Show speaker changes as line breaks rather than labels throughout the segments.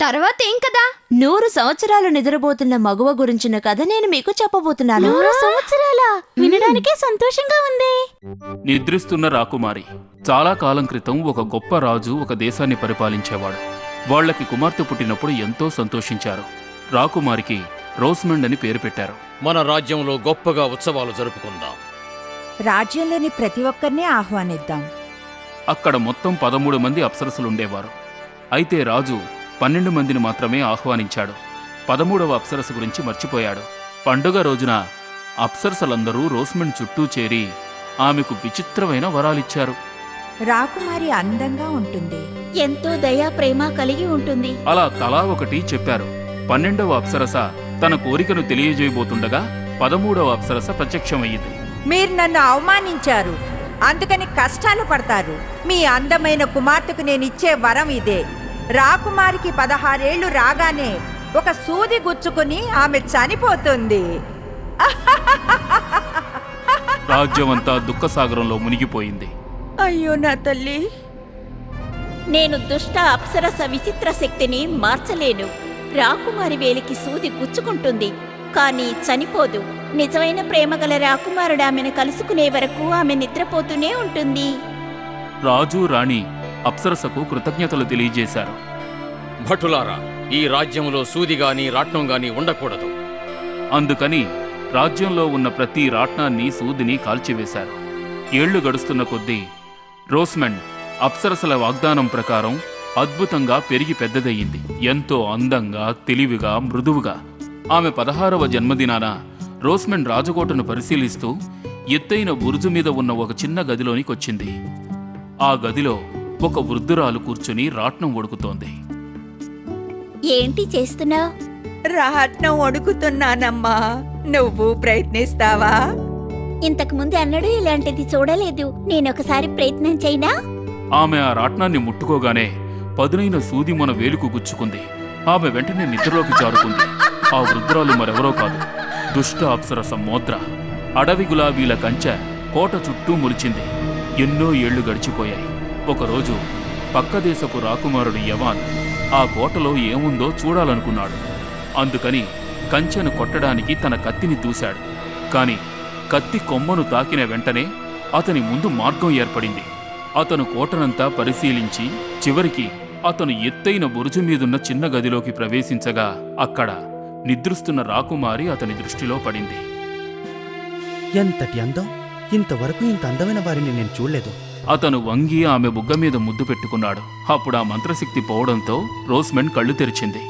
తర్వాత ఏం కదా?
100 సంవత్సరాలు నిద్రపోతున్న మగువ గురించిన కథ నేను మీకు చెప్పబోతున్నాను.
100 సంవత్సరాల వినడానికే సంతోషంగా ఉంది.
నిద్రిస్తున్న రాకుమారి. చాలా కాలం క్రితం ఒక గొప్ప రాజు ఒక దేశాన్ని పరిపాలించేవాడు. వాళ్లకి కుమార్తె పుట్టినప్పుడు ఎంతో సంతోషించారు. రాకుమారికి రోస్మండ్ అని పేరు పెట్టారు.
మన రాజ్యంలో గొప్పగా ఉత్సవాలు జరుపుకుందాం.
రాజ్యంలోని ప్రతి ఒక్కరిని ఆహ్వానిద్దాం.
అక్కడ మొత్తం 13 మంది అప్సరసలుండేవారు. అయితే రాజు 12 మందిని మాత్రమే ఆహ్వానించాడు. 13వ అప్సరస గురించి మర్చిపోయాడు. పండుగ రోజున అప్సరసలందరూ రోస్మండ్ చుట్టూ చేరి ఆమెకు విచిత్రమైన వరాలిచ్చారు.
రాకుమారి అందంగా ఉంటుంది,
ఎంతో దయా ప్రేమ కలిగి ఉంటుంది.
అలా తలా ఒకటి చెప్పారు. 12వ అప్సరస తన కోరికను తెలియజేయబోతుండగా 13వ అప్సరస ప్రత్యక్షమయ్యింది.
మీరు నన్ను అవమానించారు, అందుకని కష్టాలు పడతారు. మీ అందమైన కుమార్తెకు నేనిచ్చే వరం ఇదే. రాకుమారికి 16 ఏళ్లు రాగానే ఒక సూది గుచ్చుకుని ఆమె చనిపోతుంది.
రాజ్యమంతా దుఃఖసాగరంలో మునిగిపోయింది.
అయ్యో నా తల్లి,
నేను దుష్ట అప్సరస విచిత్ర శక్తిని మార్చలేను. రాకుమారి వేలికి సూది గుచ్చుకుంటుంది, కానీ చనిపోదు. నిజమైన ప్రేమగల రాకుమారుడు ఆమెను కలుసుకునే వరకు ఆమె నిద్రపోతూనే ఉంటుంది.
రాజు రాణి అప్సరసకు కృతజ్ఞతలు తెలియజేశారు.
భటులారా, ఈ రాజ్యంలో సూదిగాని రాట్నంగాని ఉండకూడదు.
అందుకని రాజ్యంలో ఉన్న ప్రతి రాట్నాన్ని సూదిని కాల్చివేశారు. ఏళ్లు గడుస్తున్న కొద్దీ రోస్మండ్ అప్సరసల వాగ్దానం ప్రకారం అద్భుతంగా పెరిగి పెద్దదయ్యింది. ఎంతో అందంగా, తెలివిగా, మృదువుగా. ఆమె 16వ జన్మదినాన రోస్మండ్ రాజకోటను పరిశీలిస్తూ ఎత్తైన బురుజు మీద ఉన్న ఒక చిన్న గదిలోనికొచ్చింది. ఆ గదిలో ఒక వృద్ధురాలు కూర్చుని రాట్నం ఒడుకుతోంది.
ఏంటి చేస్తున్నావు?
రాట్నం ఒడుకుతున్నానమ్మా, నువ్వు ప్రయత్నిస్తావా?
ఇంతకు ముందు అన్నడూ ఇలాంటిది చూడలేదు. నేనొకసారి ప్రయత్నం చేయనా?
ఆమె ఆ రాట్నాన్ని ముట్టుకోగానే పదునైన సూది మన వేలుకు గుచ్చుకుంది. ఆమె వెంటనే నిద్రలోకి జారుకుంది. ఆ వృద్ధురాలు మరెవరో కాదు, దుష్ట అప్సరస మోద్ర. అడవి గులాబీల కంచె కోట చుట్టూ మురిచింది. ఎన్నో ఏళ్లు గడిచిపోయాయి. ఒకరోజు పక్కదేశపు రాకుమారుడు యవాన్ ఆ కోటలో ఏముందో చూడాలనుకున్నాడు. అందుకని కంచెను కొట్టడానికి తన కత్తిని దూశాడు. కాని కత్తి కొమ్మను తాకిన వెంటనే అతని ముందు మార్గం ఏర్పడింది. అతను కోటనంతా పరిశీలించి చివరికి అతను ఎత్తైన బురుజు మీదున్న చిన్న గదిలోకి ప్రవేశించగా అక్కడ నిద్రిస్తున్న రాకుమారి అతని దృష్టిలో పడింది.
ఎంతటి అందం! ఇంతవరకు ఇంత అందమైన వారిని నేను చూడలేదు.
అతను వంగి ఆమె బుగ్గ మీద ముద్దు పెట్టుకున్నాడు. అప్పుడు ఆ మంత్రశక్తి పోవడంతో రోస్మండ్ కళ్ళు తెరిచింది.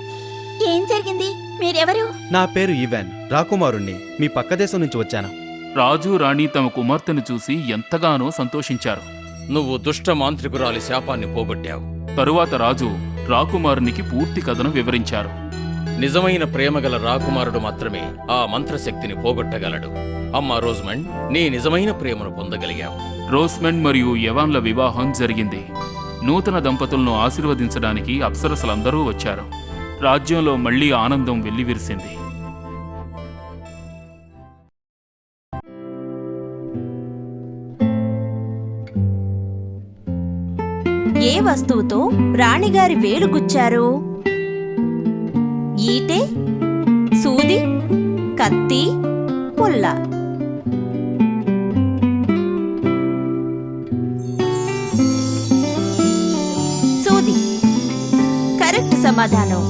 ఏం జరిగింది? మీరెవరు?
నా పేరు ఈవాన్, రాకుమారుణ్ణి. మీ పక్క దేశం నుంచి వచ్చాను.
రాజు రాణి తమ కుమార్తెను చూసి ఎంతగానో సంతోషించారు.
నువ్వు దుష్ట మాంత్రికురాలి శాపాన్ని పోగొట్టావు.
తరువాత రాజు రాకుమారునికి పూర్తి కథను వివరించారు.
నిజమైన ప్రేమగల రాకుమారుడు మాత్రమే ఆ మంత్రశక్తిని పోగొట్టగలడు. అమ్మా రోస్మండ్, నీ నిజమైన ప్రేమను పొందగలిగావు.
రోస్మండ్ మరియు యవాన్ల వివాహం జరిగింది. నూతన దంపతులను ఆశీర్వదించడానికి అప్సరసలందరూ వచ్చారు. రాజ్యంలో మళ్లీ ఆనందం వెల్లివిరిసింది.
ఏ వస్తువుతో రాణిగారి వేలు గుచ్చారు? ఈటె, సూది, కత్తి, పుల్ల. సూది. కరెక్ట్ సమాధానం.